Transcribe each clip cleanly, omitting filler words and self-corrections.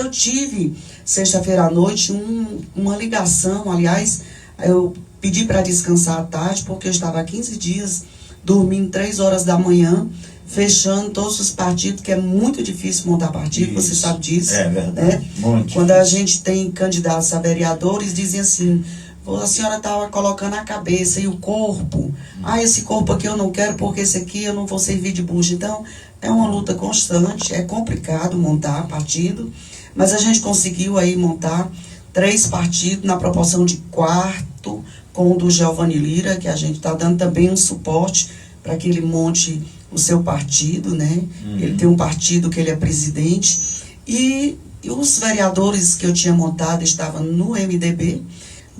Eu tive, sexta-feira à noite, uma ligação, aliás, eu pedi para descansar à tarde, porque eu estava há 15 dias dormindo 3 horas da manhã, fechando todos os partidos, que é muito difícil montar partido, você sabe disso. É verdade, né? muito Quando difícil. a gente tem candidatos a vereadores, dizem assim, a senhora estava colocando a cabeça e o corpo. Esse corpo aqui eu não quero, porque esse aqui eu não vou servir de bucha. Então, é uma luta constante, é complicado montar partido, mas a gente conseguiu aí montar 3 partidos na proporção de 4, com o do Giovanni Lira, que a gente está dando também um suporte para que ele monte o seu partido, né? Ele tem um partido que ele é presidente. E os vereadores que eu tinha montado estavam no MDB.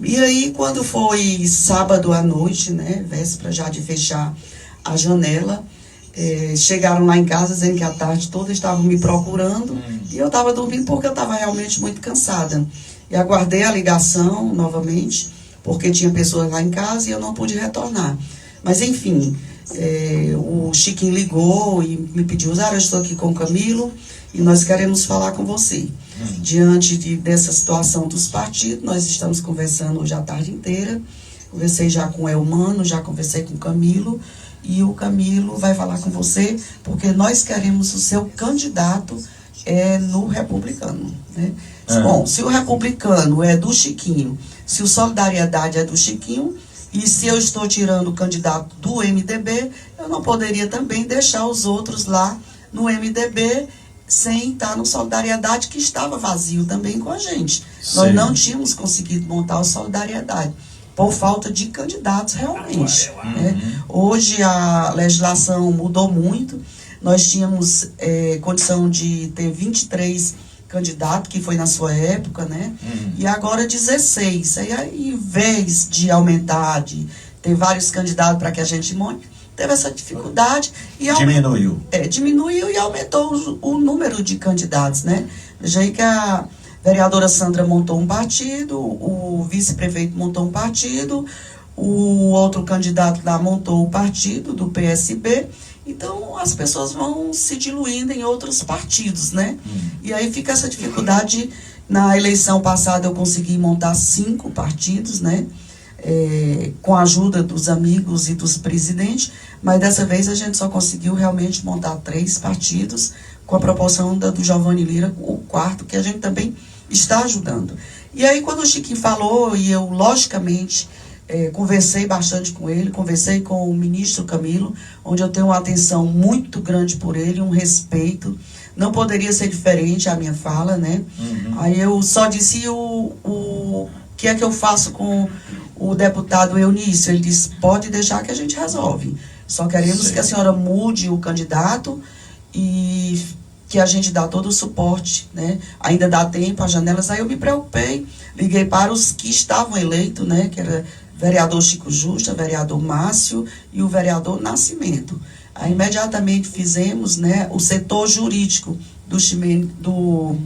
E aí, quando foi sábado à noite, né, véspera já de fechar a janela, chegaram lá em casa dizendo que à tarde toda estavam me procurando e eu estava dormindo porque eu estava realmente muito cansada. E aguardei a ligação novamente, porque tinha pessoas lá em casa e eu não pude retornar. Mas, enfim, o Chiquinho ligou e me pediu, Zara, eu estou aqui com o Camilo e nós queremos falar com você. Diante dessa situação dos partidos, nós estamos conversando hoje a tarde inteira. Conversei já com o Elmano, já conversei com o Camilo, e o Camilo vai falar com você, porque nós queremos o seu candidato no Republicano. Né? Bom, se o Republicano é do Chiquinho, se o Solidariedade é do Chiquinho, e se eu estou tirando o candidato do MDB, eu não poderia também deixar os outros lá no MDB, sem estar no Solidariedade, que estava vazio também com a gente. Sim. Nós não tínhamos conseguido montar o Solidariedade, por falta de candidatos realmente. Né? Hoje a legislação mudou muito, nós tínhamos condição de ter 23 candidatos, que foi na sua época, né? E agora 16. Aí, em vez de aumentar, de ter vários candidatos para que a gente monte, teve essa dificuldade e diminuiu e aumentou o número de candidatos, né? Veja aí que a vereadora Sandra montou um partido, o vice-prefeito montou um partido, o outro candidato lá montou o partido do PSB. Então as pessoas vão se diluindo em outros partidos, né? E aí fica essa dificuldade. Na eleição passada eu consegui montar 5 partidos, né? Com a ajuda dos amigos e dos presidentes, mas dessa vez a gente só conseguiu realmente montar 3 partidos, com a proporção do Giovanni Lira, o 4º, que a gente também está ajudando. E aí quando o Chiquinho falou, e eu logicamente conversei bastante com ele, conversei com o ministro Camilo, onde eu tenho uma atenção muito grande por ele, um respeito, não poderia ser diferente a minha fala, né? Aí eu só disse o que é que eu faço com o deputado Eunício. Ele disse, pode deixar que a gente resolve. Só queremos que a senhora mude o candidato e que a gente dá todo o suporte, né? Ainda dá tempo, as janelas. Aí eu me preocupei, liguei para os que estavam eleitos, né? Que era vereador Chico Justa, vereador Márcio e o vereador Nascimento. Aí imediatamente fizemos, né, o setor jurídico do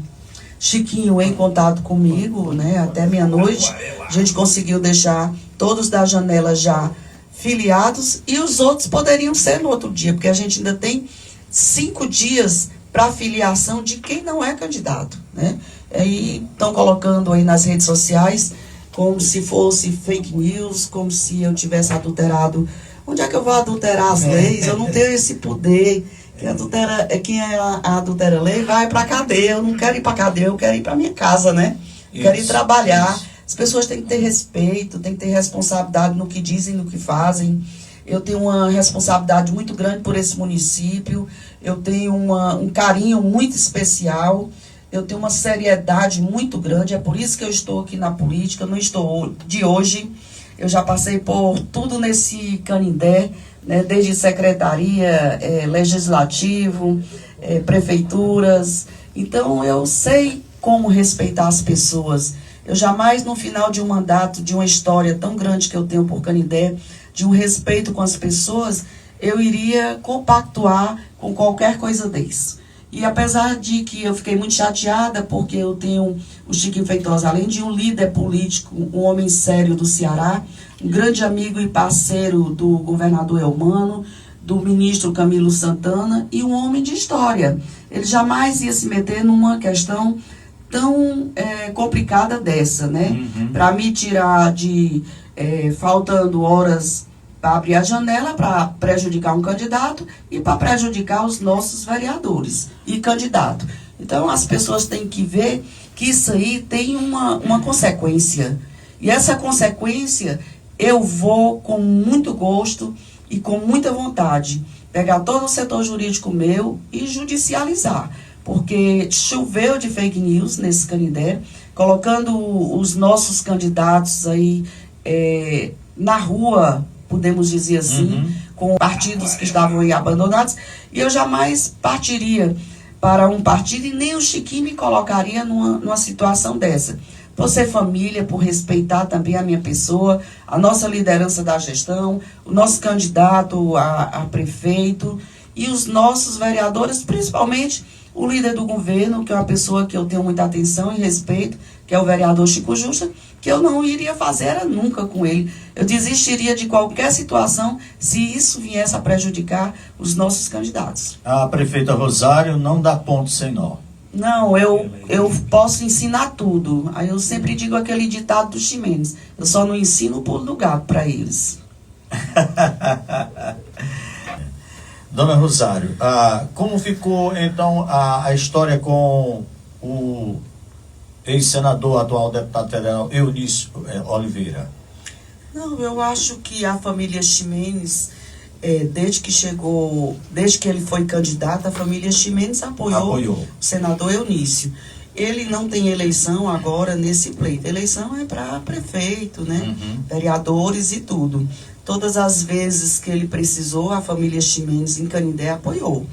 Chiquinho em contato comigo, né, até meia-noite. A gente conseguiu deixar todos da janela já filiados e os outros poderiam ser no outro dia, porque a gente ainda tem 5 dias para filiação de quem não é candidato, né? Aí estão colocando aí nas redes sociais como se fosse fake news, como se eu tivesse adulterado. Onde é que eu vou adulterar as leis? Eu não tenho esse poder. Quem adultera a lei vai para a cadeia. Eu não quero ir para a cadeia, eu quero ir para minha casa, né? Quero ir trabalhar. As pessoas têm que ter respeito, têm que ter responsabilidade no que dizem, no que fazem. Eu tenho uma responsabilidade muito grande por esse município. Eu tenho um carinho muito especial. Eu tenho uma seriedade muito grande. É por isso que eu estou aqui na política. Eu não estou de hoje. Eu já passei por tudo nesse Canindé, né, desde secretaria, legislativo, prefeituras. Então, eu sei como respeitar as pessoas. Eu jamais, no final de um mandato, de uma história tão grande que eu tenho por Canindé, de um respeito com as pessoas, eu iria compactuar com qualquer coisa desse. E apesar de que eu fiquei muito chateada, porque eu tenho o Chiquinho Feitosa, além de um líder político, um homem sério do Ceará, um grande amigo e parceiro do governador Elmano, do ministro Camilo Santana, e um homem de história. Ele jamais ia se meter numa questão tão complicada dessa, né? Para me tirar de faltando horas para abrir a janela, para prejudicar um candidato e para prejudicar os nossos vereadores e candidatos. Então, as pessoas têm que ver que isso aí tem uma consequência. E essa consequência, eu vou com muito gosto e com muita vontade pegar todo o setor jurídico meu e judicializar. Porque choveu de fake news nesse Canindé, colocando os nossos candidatos aí na rua, podemos dizer assim, com partidos que estavam aí abandonados, e eu jamais partiria para um partido e nem o Chiquinho me colocaria numa situação dessa. Por ser família, por respeitar também a minha pessoa, a nossa liderança da gestão, o nosso candidato a prefeito e os nossos vereadores, principalmente o líder do governo, que é uma pessoa que eu tenho muita atenção e respeito, que é o vereador Chico Justa, que eu não iria fazer era nunca com ele. Eu desistiria de qualquer situação se isso viesse a prejudicar os nossos candidatos. A prefeita Rosário não dá ponto sem nó. Não, eu posso ensinar tudo. Aí eu sempre digo aquele ditado do Ximenes, eu só não ensino o pulo do gato para eles. Dona Rosário, como ficou então a história com o ex-senador, atual deputado federal, Eunício Oliveira? Não, eu acho que a família Ximenes, desde que ele foi candidato, a família Ximenes apoiou o senador Eunício. Ele não tem eleição agora nesse pleito. Eleição é para prefeito, né? Vereadores e tudo. Todas as vezes que ele precisou, a família Ximenes em Canindé apoiou.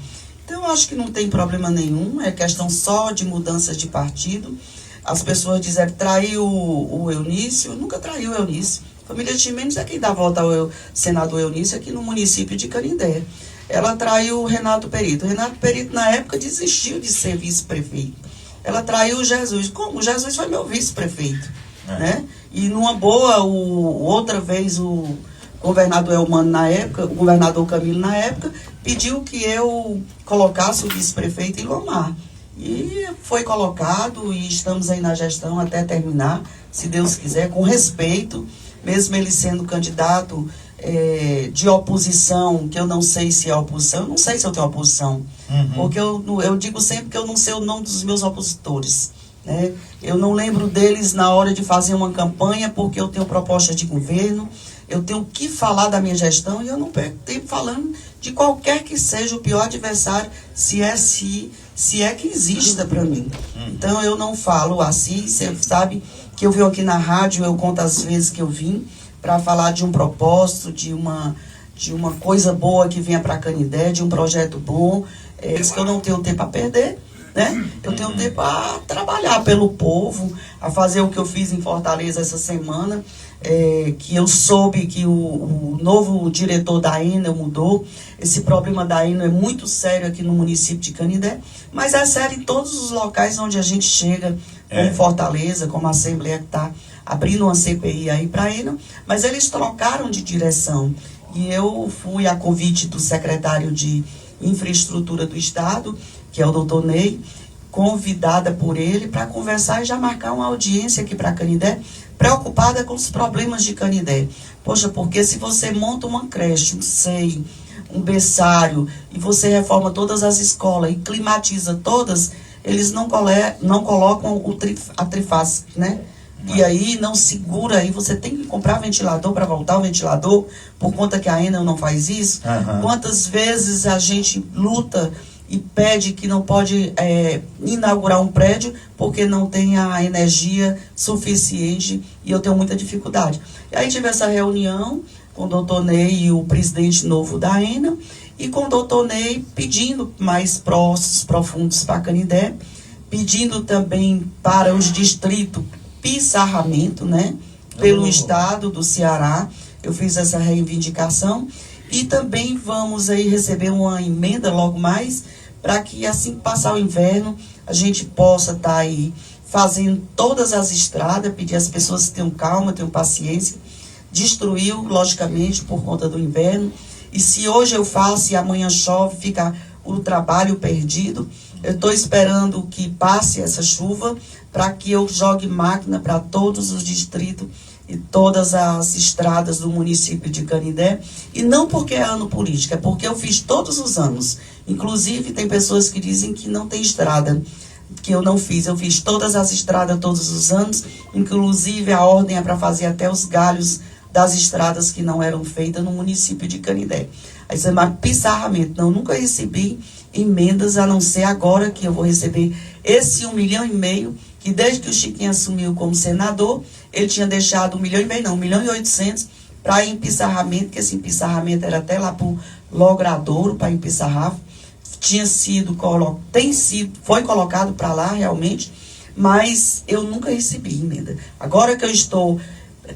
Então, eu acho que não tem problema nenhum, é questão só de mudança de partido. As pessoas dizem que traiu o Eunício, nunca traiu o Eunício. A família Ximenes é quem dá volta ao senador Eunício aqui no município de Canindé. Ela traiu o Renato Perito. O Renato Perito, na época, desistiu de ser vice-prefeito. Ela traiu o Jesus. Como? O Jesus foi meu vice-prefeito. Né? E numa boa, outra vez, o governador Elmano na época, o governador Camilo na época, pediu que eu colocasse o vice-prefeito Ilomar. E foi colocado e estamos aí na gestão até terminar, se Deus quiser, com respeito, mesmo ele sendo candidato de oposição, que eu não sei se é oposição, eu não sei se eu tenho oposição, porque eu digo sempre que eu não sei o nome dos meus opositores. Né? Eu não lembro deles na hora de fazer uma campanha, porque eu tenho proposta de governo, eu tenho que falar da minha gestão e eu não perco tempo falando de qualquer que seja o pior adversário, se é que exista para mim. Então eu não falo assim, você sabe que eu venho aqui na rádio, eu conto as vezes que eu vim para falar de um propósito, de uma coisa boa que venha para Canindé, de um projeto bom, isso que eu não tenho tempo a perder. Né? Eu tenho tempo a trabalhar pelo povo, a fazer o que eu fiz em Fortaleza essa semana, que eu soube que o novo diretor da Enel mudou. Esse problema da Enel é muito sério aqui no município de Canindé, mas é sério em todos os locais onde a gente chega, como Fortaleza, como a Assembleia que está abrindo uma CPI aí para a Enel, mas eles trocaram de direção. E eu fui a convite do secretário de Infraestrutura do Estado, que é o doutor Ney, convidada por ele para conversar e já marcar uma audiência aqui para Canindé, preocupada com os problemas de Canindé. Poxa, porque se você monta uma creche, um SEI, um berçário, e você reforma todas as escolas e climatiza todas, eles não colocam a trifásica, né? E aí não segura, aí você tem que comprar ventilador para voltar o ventilador, por conta que a Enel não faz isso. Quantas vezes a gente luta e pede que não pode inaugurar um prédio porque não tem a energia suficiente e eu tenho muita dificuldade. E aí tive essa reunião com o doutor Ney e o presidente novo da Enel, e com o doutor Ney pedindo mais próximos, profundos para Canindé, pedindo também para os distritos pissarramento, né, pelo estado do Ceará. Eu fiz essa reivindicação e também vamos aí receber uma emenda logo mais para que assim que passar o inverno a gente possa estar aí fazendo todas as estradas, pedir às pessoas que tenham calma, tenham paciência. Destruiu, logicamente, por conta do inverno, e se hoje eu faço e amanhã chove, fica o trabalho perdido. Eu estou esperando que passe essa chuva para que eu jogue máquina para todos os distritos e todas as estradas do município de Canindé. E não porque é ano político, é porque eu fiz todos os anos. Inclusive, tem pessoas que dizem que não tem estrada, que eu não fiz. Eu fiz todas as estradas todos os anos, inclusive a ordem é para fazer até os galhos das estradas que não eram feitas no município de Canindé. Aí você vai pissarramento. Não, nunca recebi emendas, a não ser agora que eu vou receber esse 1,5 milhão, que desde que o Chiquinho assumiu como senador, ele tinha deixado 1,5 milhão, não, 1,8 milhão para ir em pissarramento, que esse pissarramento era até lá para o Logradouro, para empissarrar. Foi colocado para lá realmente, mas eu nunca recebi emenda. Agora que eu estou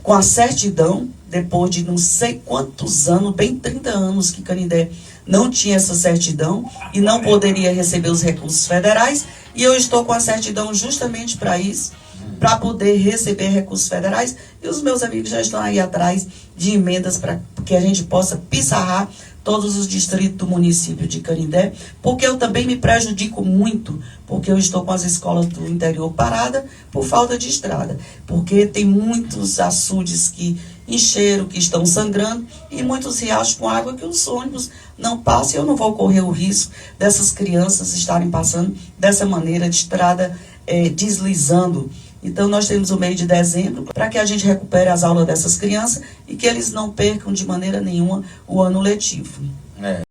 com a certidão, depois de não sei quantos anos, bem 30 anos que Canindé não tinha essa certidão e não poderia receber os recursos federais, e eu estou com a certidão justamente para isso, para poder receber recursos federais, e os meus amigos já estão aí atrás de emendas para que a gente possa pissarrar todos os distritos do município de Canindé, porque eu também me prejudico muito, porque eu estou com as escolas do interior paradas por falta de estrada, porque tem muitos açudes que encheram, que estão sangrando, e muitos riachos com água que os ônibus não passam, e eu não vou correr o risco dessas crianças estarem passando dessa maneira de estrada deslizando. Então, nós temos o mês de dezembro para que a gente recupere as aulas dessas crianças e que eles não percam de maneira nenhuma o ano letivo.